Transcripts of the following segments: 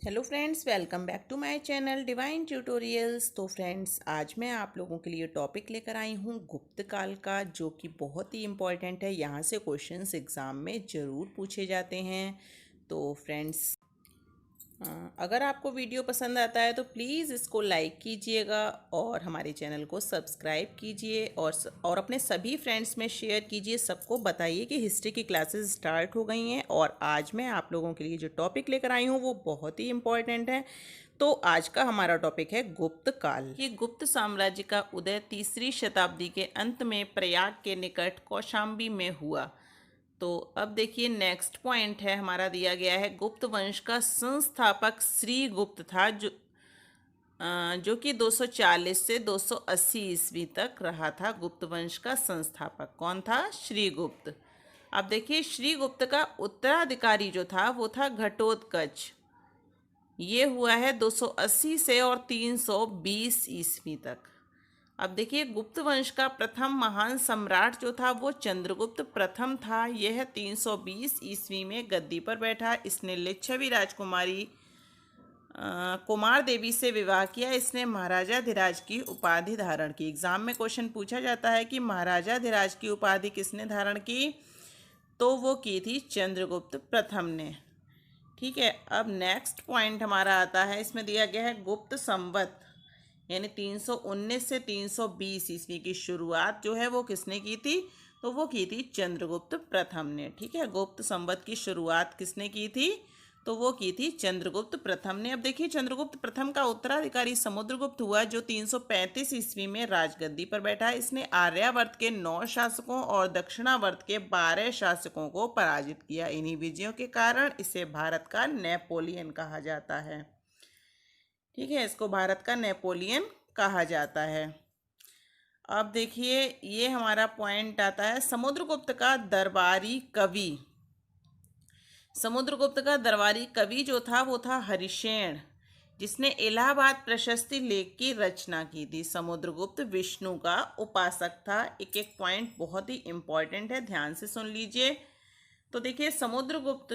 Hello friends, welcome back to my channel divine tutorials. तो friends, आज मैं आप लोगों के लिए टॉपिक लेकर आई हूँ गुप्त काल का, जो कि बहुत ही इम्पॉर्टेंट है। यहाँ से क्वेश्चंस एग्ज़ाम में ज़रूर पूछे जाते हैं। तो फ्रेंड्स, अगर आपको वीडियो पसंद आता है तो प्लीज़ इसको लाइक कीजिएगा और हमारे चैनल को सब्सक्राइब कीजिए और अपने सभी फ्रेंड्स में शेयर कीजिए। सबको बताइए कि हिस्ट्री की क्लासेस स्टार्ट हो गई हैं और आज मैं आप लोगों के लिए जो टॉपिक लेकर आई हूँ वो बहुत ही इम्पॉर्टेंट है। तो आज का हमारा टॉपिक है गुप्त काल। ये गुप्त साम्राज्य का उदय 3री शताब्दी के अंत में प्रयाग के निकट कौशाम्बी में हुआ। तो अब देखिए, नेक्स्ट पॉइंट है हमारा दिया गया है, गुप्त वंश का संस्थापक श्री गुप्त था, जो कि 240 से 280 ईस्वी तक रहा था। गुप्त वंश का संस्थापक कौन था? श्री गुप्त। अब देखिए, श्री गुप्त का उत्तराधिकारी जो था वो था घटोत्कच। ये हुआ है 280 से और 320 ईस्वी तक। अब देखिए, गुप्त वंश का प्रथम महान सम्राट जो था वो चंद्रगुप्त प्रथम था। यह 320 ईस्वी में गद्दी पर बैठा। इसने लिच्छवी राजकुमारी कुमार देवी से विवाह किया। इसने महाराजाधिराज की उपाधि धारण की। एग्जाम में क्वेश्चन पूछा जाता है कि महाराजाधिराज की उपाधि किसने धारण की, तो वो की थी चंद्रगुप्त प्रथम ने। ठीक है, अब नेक्स्ट पॉइंट हमारा आता है, इसमें दिया गया है गुप्त संवत, यानी 319 से 320 ईस्वी की शुरुआत जो है वो किसने की थी, तो वो की थी चंद्रगुप्त प्रथम ने। ठीक है, गुप्त संवत की शुरुआत किसने की थी, तो वो की थी चंद्रगुप्त प्रथम ने। अब देखिए, चंद्रगुप्त प्रथम का उत्तराधिकारी समुद्रगुप्त हुआ, जो 335 ईस्वी में राजगद्दी पर बैठा। इसने आर्यावर्त के 9 शासकों और दक्षिणावर्त के 12 शासकों को पराजित किया। इन्हीं विजयों के कारण इसे भारत का नेपोलियन कहा जाता है। ठीक है, इसको भारत का नेपोलियन कहा जाता है। अब देखिए, ये हमारा पॉइंट आता है समुद्रगुप्त का दरबारी कवि। समुद्रगुप्त का दरबारी कवि जो था वो था हरिशेन, जिसने इलाहाबाद प्रशस्ति लेख की रचना की थी। समुद्रगुप्त विष्णु का उपासक था। एक एक पॉइंट बहुत ही इंपॉर्टेंट है, ध्यान से सुन लीजिए। तो देखिए, समुद्रगुप्त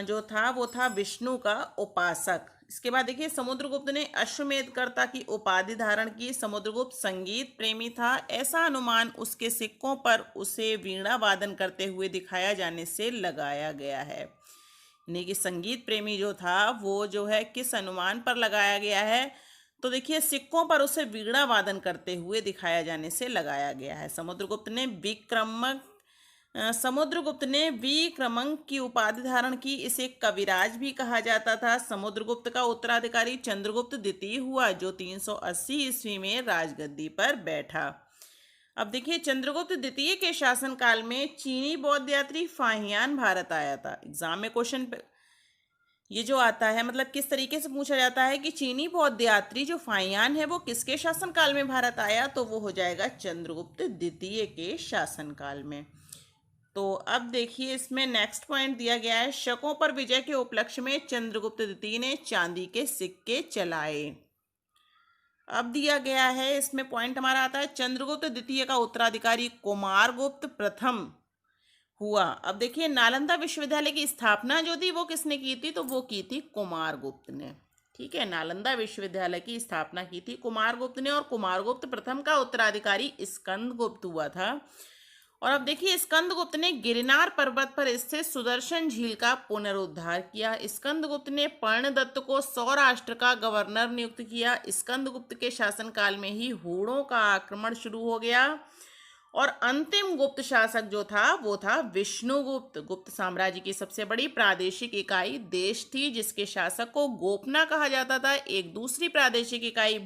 जो था वो था विष्णु का उपासक। इसके बाद देखिए, समुद्रगुप्त ने अश्वमेधकर्ता की उपाधि धारण की। समुद्रगुप्त संगीत प्रेमी था। ऐसा अनुमान उसके सिक्कों पर उसे वीणा वादन करते हुए दिखाया जाने से लगाया गया है। यानी कि संगीत प्रेमी जो था वो जो है किस अनुमान पर लगाया गया है, तो देखिए, सिक्कों पर उसे वीणा वादन करते हुए दिखाया जाने से लगाया गया है। समुद्रगुप्त ने विक्रमंक की उपाधि धारण की। इसे कविराज भी कहा जाता था। समुद्रगुप्त का उत्तराधिकारी चंद्रगुप्त द्वितीय हुआ, जो 380 ईस्वी में राजगद्दी पर बैठा। अब देखिए, चंद्रगुप्त द्वितीय के शासनकाल में चीनी बौद्ध यात्री फाहियान भारत आया था। एग्जाम में क्वेश्चन ये जो आता है, मतलब किस तरीके से पूछा जाता है कि चीनी बौद्ध यात्री जो फाहियान है वो किसके शासनकाल में भारत आया, तो वो हो जाएगा चंद्रगुप्त द्वितीय के शासनकाल में। तो अब देखिए, इसमें नेक्स्ट पॉइंट दिया गया है, शकों पर विजय के उपलक्ष्य में चंद्रगुप्त द्वितीय ने चांदी के सिक्के चलाए। अब दिया गया है, इसमें पॉइंट हमारा आता है, चंद्रगुप्त द्वितीय का उत्तराधिकारी कुमारगुप्त प्रथम हुआ। अब देखिए, नालंदा विश्वविद्यालय की स्थापना जो थी वो किसने की थी, तो वो की थी कुमारगुप्त ने। ठीक है, नालंदा विश्वविद्यालय की स्थापना की थी कुमारगुप्त ने। और कुमारगुप्त प्रथम का उत्तराधिकारी स्कंदगुप्त हुआ था। और अब देखिए, स्कंदगुप्त ने गिरनार पर्वत पर स्थित सुदर्शन झील का पुनरुद्धार किया। स्कंदगुप्त ने पर्णदत्त को सौराष्ट्र का गवर्नर नियुक्त किया। स्कंदगुप्त के शासनकाल में ही हूणों का आक्रमण शुरू हो गया। और अंतिम गुप्त शासक जो था वो था विष्णुगुप्त। गुप्त साम्राज्य की सबसे बड़ी प्रादेशिक इकाई देश थी, जिसके शासक को गोपना कहा जाता था। एक दूसरी प्रादेशिक इकाई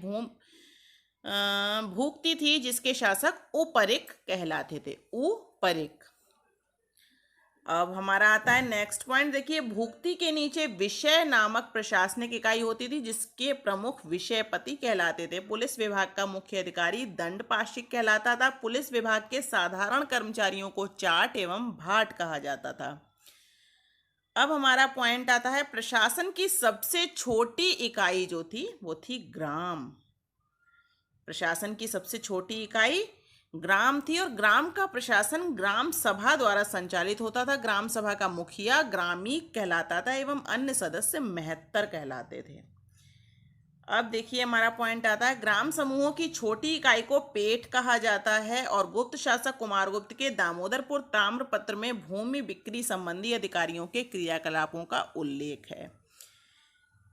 भूक्ति थी, जिसके शासक उपरिक कहलाते थे। उपरिक। अब हमारा आता है नेक्स्ट पॉइंट, देखिए, भूक्ति के नीचे विषय नामक प्रशासनिक इकाई होती थी, जिसके प्रमुख विषयपति कहलाते थे। पुलिस विभाग का मुख्य अधिकारी दंडपाशिक कहलाता था। पुलिस विभाग के साधारण कर्मचारियों को चाट एवं भाट कहा जाता था। अब हमारा पॉइंट आता है, प्रशासन की सबसे छोटी इकाई जो थी वो थी ग्राम। प्रशासन की सबसे छोटी इकाई ग्राम थी और ग्राम का प्रशासन ग्राम सभा द्वारा संचालित होता था। ग्राम सभा का मुखिया ग्रामी कहलाता था एवं अन्य सदस्य महत्तर कहलाते थे। अब देखिए हमारा पॉइंट आता है, ग्राम समूहों की छोटी इकाई को पेट कहा जाता है और गुप्त शासक कुमारगुप्त के दामोदरपुर ताम्रपत्र में भूमि बिक्री संबंधी अधिकारियों के क्रियाकलापों का उल्लेख है।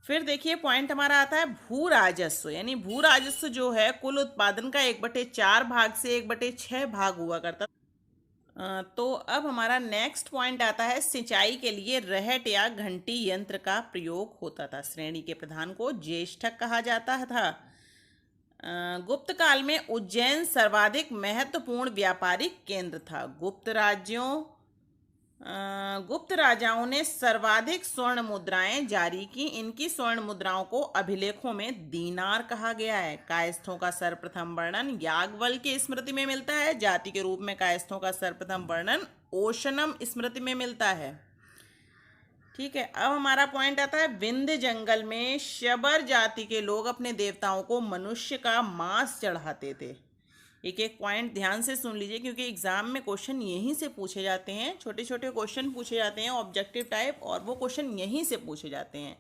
फिर देखिए पॉइंट हमारा आता है भू राजस्व, यानी भू राजस्व जो है कुल उत्पादन का 1/4 भाग से 1/6 भाग हुआ करता। तो अब हमारा नेक्स्ट पॉइंट आता है, सिंचाई के लिए रहट या घंटी यंत्र का प्रयोग होता था। श्रेणी के प्रधान को ज्येष्ठक कहा जाता था। गुप्त काल में उज्जैन सर्वाधिक महत्वपूर्ण व्यापारिक केंद्र था। गुप्त राजाओं ने सर्वाधिक स्वर्ण मुद्राएं जारी की। इनकी स्वर्ण मुद्राओं को अभिलेखों में दीनार कहा गया है। कायस्थों का सर्वप्रथम वर्णन याज्ञवल्क्य की स्मृति में मिलता है। जाति के रूप में कायस्थों का सर्वप्रथम वर्णन ओशनम स्मृति में मिलता है। ठीक है, अब हमारा पॉइंट आता है, विंध्य जंगल में शबर जाति के लोग अपने देवताओं को मनुष्य का मांस चढ़ाते थे। एक एक पॉइंट ध्यान से सुन लीजिए क्योंकि एग्जाम में क्वेश्चन यहीं से पूछे जाते हैं। छोटे छोटे क्वेश्चन पूछे जाते हैं ऑब्जेक्टिव टाइप, और वो क्वेश्चन यहीं से पूछे जाते हैं।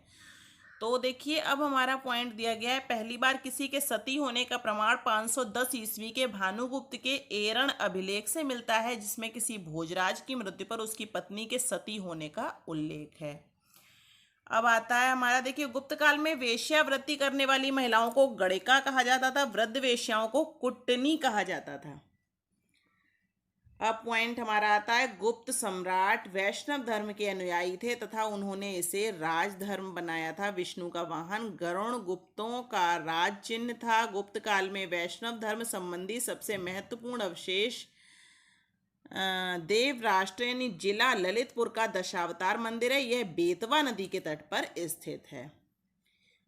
तो देखिए अब हमारा पॉइंट दिया गया है, पहली बार किसी के सती होने का प्रमाण 510 ईस्वी के भानुगुप्त के एरण अभिलेख से मिलता है, जिसमें किसी भोजराज की मृत्यु पर उसकी पत्नी के सती होने का उल्लेख है। अब आता है हमारा, देखिए गुप्त काल में वेश्यावृत्ति करने वाली महिलाओं को गणिका कहा जाता था। वृद्ध वेश्याओं को कुटनी कहा जाता था। अब पॉइंट हमारा आता है, गुप्त सम्राट वैष्णव धर्म के अनुयायी थे तथा उन्होंने इसे राजधर्म बनाया था। विष्णु का वाहन गरुण गुप्तों का राज चिन्ह था। गुप्त काल में वैष्णव धर्म संबंधी सबसे महत्वपूर्ण अवशेष देवराष्ट्र यानी जिला ललितपुर का दशावतार मंदिर है। यह बेतवा नदी के तट पर स्थित है।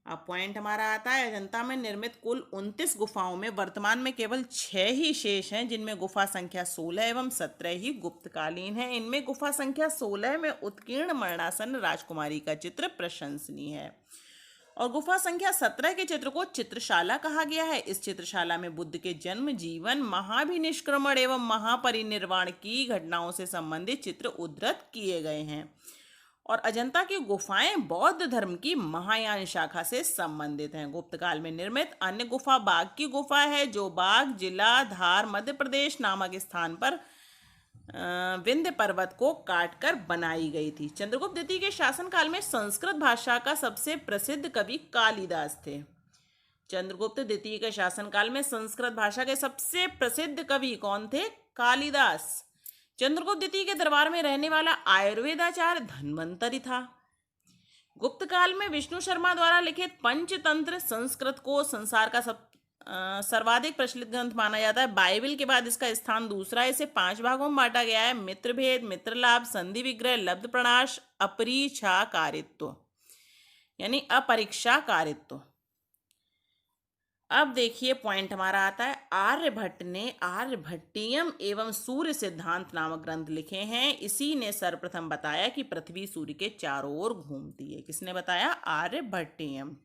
अब पॉइंट हमारा आता है, अजंता में निर्मित कुल 29 गुफाओं में वर्तमान में केवल 6 ही शेष हैं, जिनमें गुफा संख्या 16 एवं 17 ही गुप्तकालीन है। इनमें गुफा संख्या 16 में उत्कीर्ण मरणासन राजकुमारी का चित्र प्रशंसनीय है और गुफा संख्या 17 के चित्र को चित्रशाला कहा गया है। इस चित्रशाला में बुद्ध के जन्म, जीवन, महाभिनिष्क्रमण एवं महापरिनिर्वाण की घटनाओं से संबंधित चित्र उद्धृत किए गए हैं। और अजंता की गुफाएं बौद्ध धर्म की महायान शाखा से संबंधित हैं। गुप्त काल में निर्मित अन्य गुफा बाघ की गुफा है, जो बाघ जिला धार मध्य प्रदेश नामक स्थान पर विंध्य पर्वत को काटकर बनाई गई थी। चंद्रगुप्त द्वितीय के शासनकाल में संस्कृत भाषा का सबसे प्रसिद्ध कवि कालिदास थे। चंद्रगुप्त द्वितीय के शासनकाल में संस्कृत भाषा के सबसे प्रसिद्ध कवि कौन थे? कालिदास। चंद्रगुप्त द्वितीय के दरबार में रहने वाला आयुर्वेदाचार्य धन्वंतरि था। गुप्त काल में विष्णु शर्मा द्वारा लिखित पंचतंत्र संस्कृत को संसार का सर्वाधिक प्रचलित ग्रंथ माना जाता है। बाइबल के बाद इसका स्थान दूसरा है। इसे 5 भागों में बांटा गया है, मित्रभेद, मित्रलाभ, संधि विग्रह, लब्ध प्रणाश, अपरीक्षा कारित्व यानी अपरीक्षा कारित्व। अब देखिए पॉइंट हमारा आता है, आर्यभट्ट ने आर्यभट्टियम एवं सूर्य सिद्धांत नामक ग्रंथ लिखे हैं। इसी ने सर्वप्रथम बताया कि पृथ्वी सूर्य के चारों ओर घूमती है। किसने बताया? आर्यभट्टियम।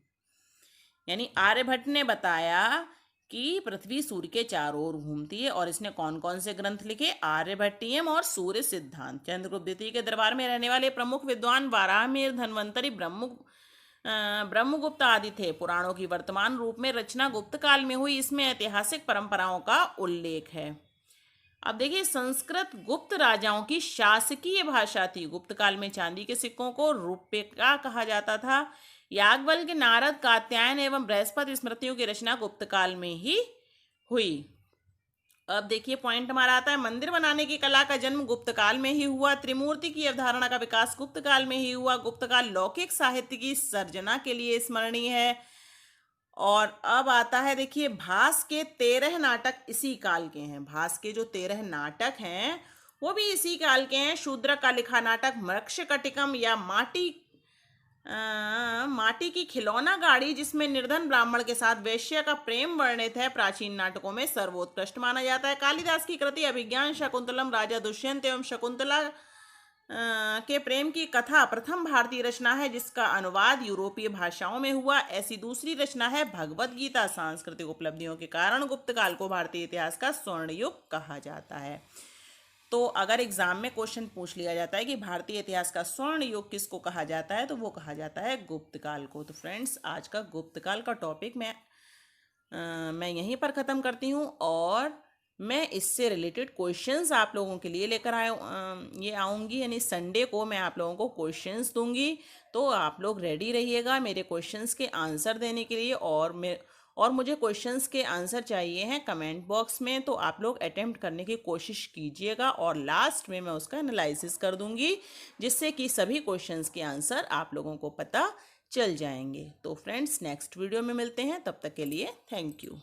यानी आर्यभट्ट ने बताया कि पृथ्वी सूर्य के चारों ओर घूमती है। और इसने कौन कौन से ग्रंथ लिखे? आर्यभट्टियम और सूर्य सिद्धांत। चंद्रगुप्त द्वितीय के दरबार में रहने वाले प्रमुख विद्वान वाराहमिहिर, धन्वंतरि, ब्रह्मगुप्त आदि थे। पुराणों की वर्तमान रूप में रचना गुप्त काल में हुई। इसमें ऐतिहासिक परंपराओं का उल्लेख है। अब देखिए, संस्कृत गुप्त राजाओं की शासकीय भाषा थी। गुप्त काल में चांदी के सिक्कों को रुपया कहा जाता था। याज्ञवल्क्य, नारद, कात्यायन एवं बृहस्पति स्मृतियों की रचना गुप्त काल में ही हुई। अब देखिए पॉइंट हमारा आता है, मंदिर बनाने की कला का जन्म गुप्त काल में ही हुआ। त्रिमूर्ति की अवधारणा का विकास गुप्त काल में ही हुआ। गुप्त काल लौकिक साहित्य की सर्जना के लिए स्मरणीय है। और अब आता है, देखिए भास के 13 नाटक इसी काल के हैं। भास के जो 13 नाटक हैं वो भी इसी काल के हैं। शूद्रक का लिखा नाटक मृक्षकटिकम या माटी की खिलौना गाड़ी, जिसमें निर्धन ब्राह्मण के साथ वेश्या का प्रेम वर्णित है, प्राचीन नाटकों में सर्वोत्कृष्ट माना जाता है। कालिदास की कृति अभिज्ञान शाकुंतलम राजा दुष्यंत एवं शकुंतला के प्रेम की कथा प्रथम भारतीय रचना है जिसका अनुवाद यूरोपीय भाषाओं में हुआ। ऐसी दूसरी रचना है भगवत गीता। सांस्कृतिक उपलब्धियों के कारण गुप्त काल को भारतीय इतिहास का स्वर्ण युग कहा जाता है। तो अगर एग्जाम में क्वेश्चन पूछ लिया जाता है कि भारतीय इतिहास का स्वर्ण युग किसको कहा जाता है, तो वो कहा जाता है गुप्त काल को। तो फ्रेंड्स, आज का गुप्त काल का टॉपिक मैं यहीं पर ख़त्म करती हूँ, और मैं इससे रिलेटेड क्वेश्चंस आप लोगों के लिए लेकर ये आऊँगी, यानी संडे को मैं आप लोगों को क्वेश्चंस दूंगी। तो आप लोग रेडी रहिएगा मेरे क्वेश्चंस के आंसर देने के लिए, और मुझे क्वेश्चंस के आंसर चाहिए हैं कमेंट बॉक्स में। तो आप लोग अटेम्प्ट करने की कोशिश कीजिएगा, और लास्ट में मैं उसका एनालिसिस कर दूंगी, जिससे कि सभी क्वेश्चंस के आंसर आप लोगों को पता चल जाएंगे। तो फ्रेंड्स, नेक्स्ट वीडियो में मिलते हैं, तब तक के लिए थैंक यू।